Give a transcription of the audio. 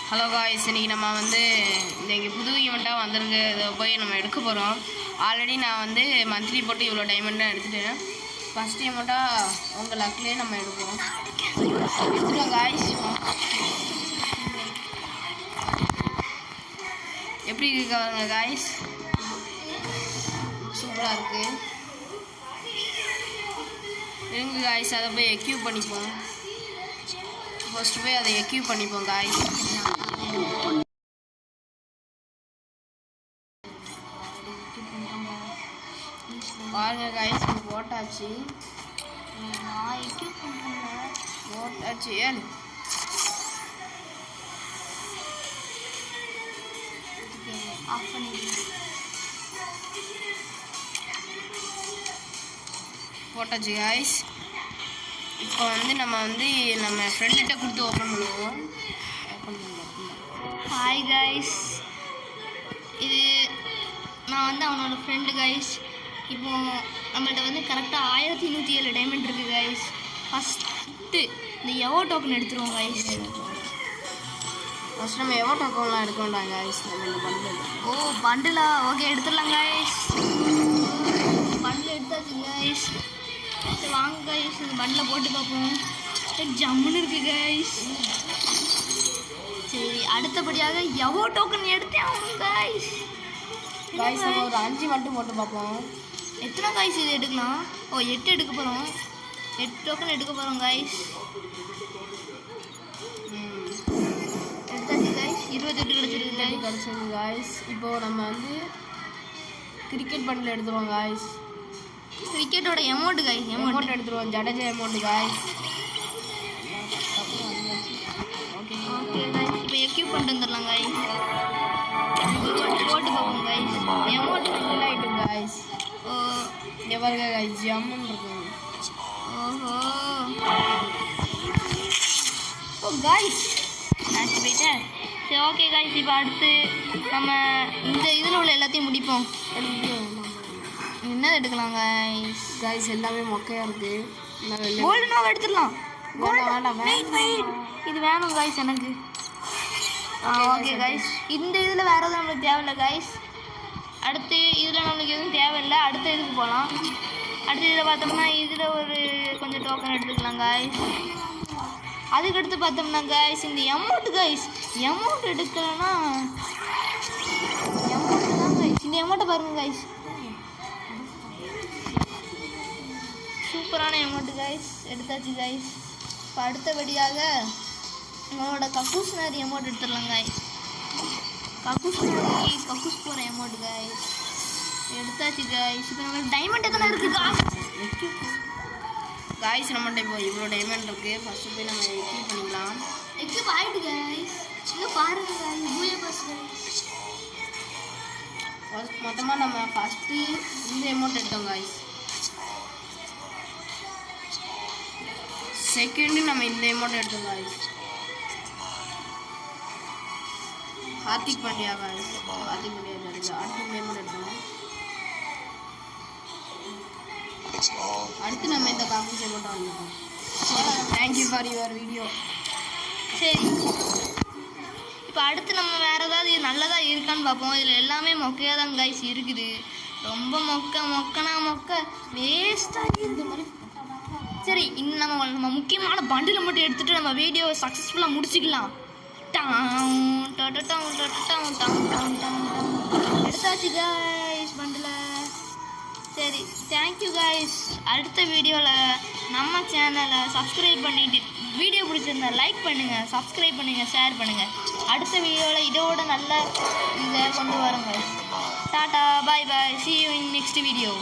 Hello guys, இன்றைக்கி நம்ம இன்றைக்கி புது ஈவெண்ட்டாக வந்திருக்கு. இதை போய் நம்ம எடுக்க போகிறோம். ஆல்ரெடி நான் மந்த்லி போட்டு இவ்வளோ டைமண்ட் எடுத்துட்டேன். ஃபஸ்ட் ஈவெண்ட்டாக உங்கள் லக்லேயே நம்ம எடுப்போம். எடுத்துருவோம் காய்ஸ். எப்படி இருக்காங்க காய்ஸ்? சூப்பராக இருக்குது. இருங்க காய்ஸ், அதை போய் எக்யூப் பண்ணிப்போம். ஃபர்ஸ்ட் போய் அதை எக்யூப் பண்ணிப்போம் காய்ஸ். பாருங்க காய்ஸ், போட்டாச்சு. நான் எக்யூப் பண்ணுறேன். போட்டாச்சு. ஏன் ஆஃப் பண்ணிடுங்க. போட்டாச்சு காய்ஸ். இப்போ நம்ம ஃப்ரெண்ட்கிட்ட கொடுத்து ஓப்பன் பண்ணுவோம். ஹாய் கைஸ், இது நான் அவனோட ஃப்ரெண்டு கைஸ். இப்போது நம்மள்ட்ட கரெக்டாக 1107 டைமண்ட் இருக்குது கைஸ். ஃபஸ்ட்டு இந்த எவோ டோக்கன் எடுத்துருவோம் கைஸ். ஃபஸ்ட் நம்ம எவோ டோக்கன்லாம் எடுக்க வேண்டாம் கைஸ். நம்ம இந்த பண்டில். ஓ பண்டிலா, ஓகே எடுத்துடலாம் கைஸ். பண்டில் எடுத்தாச்சு கைஸ். சரி வாங்க கைஸ், இந்த பண்டில் போட்டு பார்ப்போம். ஜம்முன்னு இருக்குது கைஸ். சரி, அடுத்தபடியாக எவோ டோக்கன் எடுத்தேன் கைஸ். கைஸ் நம்ம ஒரு 5 மட்டும் போட்டு பார்ப்போம். எத்தனை கைஸ் இது எடுக்கலாம்? ஓ 8 எடுக்க போகிறோம். 8 டோக்கன் எடுக்க போகிறோம் கைஸ். எடுத்தாச்சு கைஸ். 28 கிடச்சிருக்கு கைஸ். இப்போது நம்ம கிரிக்கெட் பண்டில் எடுத்துருவோம் கைஸ். கிரிக்கெட்டோட எமௌண்ட் கைஸ். எமௌண்ட் எடுத்துருவோம். Jadeja amount guys. Okay guys, இப்போ எக்யூப் பண்ணிட்டு வந்துடலாம் கைஸ். போட்டு பார்ப்போம் கைஸ். எமௌண்ட் ஃபில் ஆகிட்டும் கைஸ். ஓ இங்கே பாருங்க கைஸ், ஜம்முன்னு இருக்கும். ஓஹோ ஓ கைஸ், மேட்ச் போயிட்டேன். சரி ஓகே கைஸ், இப்போ அடுத்து நம்ம இந்த இதில் உள்ள எல்லாத்தையும் முடிப்போம். என்ன எடுக்கலாம் கைஸ்? கைஸ் எல்லாமே மொக்கையாக இருக்குது. கோல்டு நோவா எடுத்துடலாம். வேண்டாம். இது வேணும் கைஸ் எனக்கு. ஓகே கைஸ், இந்த இதில் வேறு எதுவும் நம்மளுக்கு தேவையில்லை கைஸ். அடுத்து இதில் நம்மளுக்கு எதுவும் தேவையில்லை. அடுத்த இதுக்கு போகலாம். அடுத்த இதில் பார்த்தோம்னா இதில் ஒரு கொஞ்சம் டோக்கன் எடுத்துக்கலாம் கைஸ். அதுக்கடுத்து பார்த்தோம்னா கைஸ் இந்த எமௌண்ட் கைஸ். எமௌண்ட் எடுக்கலைன்னா எமௌண்ட் தான் கைஸ். இந்த எமௌண்ட்டை பாருங்கள் கைஸ், சூப்பரான எமௌண்ட் கைஸ். எடுத்தாச்சு கைஸ். இப்போ அடுத்தபடியாக நம்மளோட கக்கூஸ்னரி எமௌண்ட் எடுத்துடலாம் கைஸ். கக்கூஸ் போகிற எமௌண்ட் கைஸ் எடுத்தாச்சு கைஸ். இப்போ நம்மளுக்கு டைமண்ட் எத்தனை இருக்குது காய்ஸ்? நம்மகிட்ட இப்போ இவ்வளோ டைமண்ட் இருக்குது. ஃபஸ்ட்டு போய் நம்ம எக்யூப் பண்ணிக்கலாம். எக்யூப் ஆகிட்டு கைஸ். இன்னும் பாருங்கள் கைஸ், பூயா பஸ் கைஸ். மொத்தமாக நம்ம ஃபஸ்ட்டு இந்த அமௌண்ட் எடுத்தோம் காய்ஸ். செகண்டு நம்ம இந்த அமௌண்ட் எடுத்தோம் காய்ஸ். ஹார்திக் பாண்டியா காய்ஸ். ஹார்திக் பாண்டியா அடுத்து இந்த அமௌண்ட் எடுத்தோம். அடுத்து நம்ம இந்த காம்பஸ் அமௌண்ட் வாங்கிப்போம். Thank you for your video. சரி, இப்போ அடுத்து நம்ம வேறு ஏதாவது நல்லதாக இருக்கான்னு பார்ப்போம். இதில் எல்லாமே மொக்கையாக தான் கைஸ் இருக்குது. ரொம்ப மொக்க வேஸ்ட்டாக இந்த மாதிரி. சரி, இன்னும் நம்ம முக்கியமான பண்டில் மட்டும் எடுத்துகிட்டு நம்ம வீடியோவை சக்ஸஸ்ஃபுல்லாக முடிச்சுக்கலாம். எடுத்தாச்சு கைஸ் பண்டில். சரி, தேங்க்யூ கைஸ். அடுத்த வீடியோவில் நம்ம சேனலை சப்ஸ்கிரைப் பண்ணிவிட்டு வீடியோ பிடிச்சிருந்தா லைக் பண்ணுங்கள், சப்ஸ்கிரைப் பண்ணுங்கள், ஷேர் பண்ணுங்கள். அடுத்த வீடியோவில் இதோட நல்ல இதை கொண்டு வரோங்க. Tata, bye bye, see you in next video.